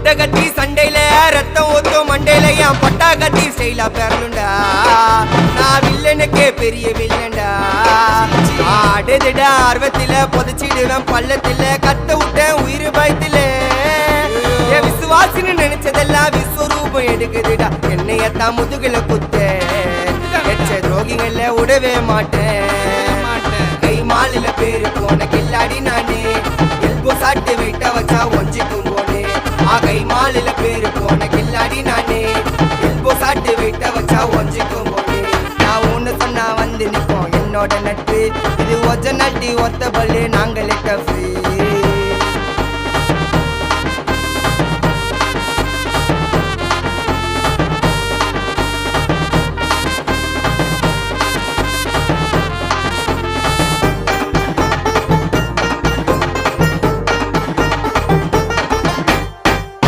பட்ட கட்டி சண்டையில ரத்தம் ஊத்தும் மண்டையில என் பட்டா கட்டி ஸ்டைலா பேரலுண்டா நான் வில்லனுக்கே பெரிய வில்லன்டா ஆடுதுடா ஆர்வத்தில புதைச்சிடுவேன் பள்ளத்தில கத்த விட்டேன் உயிர் பயத்தில என் விசுவாசின்னு நினைச்சதெல்லாம் விஸ்வரூபம் எடுக்குதுடா என்னையத்தான் முதுகுல குத்த எச்ச துரோகிகள விடவே மாட்டேன் கை மாலில பேரு போன கில்லாடி நானே எல்போ சாட்டு வெயிட்ட வச்சா ஒஞ்சிக்கும் போனே கை மாலில பேரு போன கில்லாடி நானே எல்போ சாட்டு வெயிட்ட வச்சா ஒஞ்சிக்கும் போனே நான் ஒண்ணு சொன்னா வந்து நிப்போம் என்னோட நட்பு இது ஒஜ நட்டி ஒத்த பல்லு நாங்களே டஃபு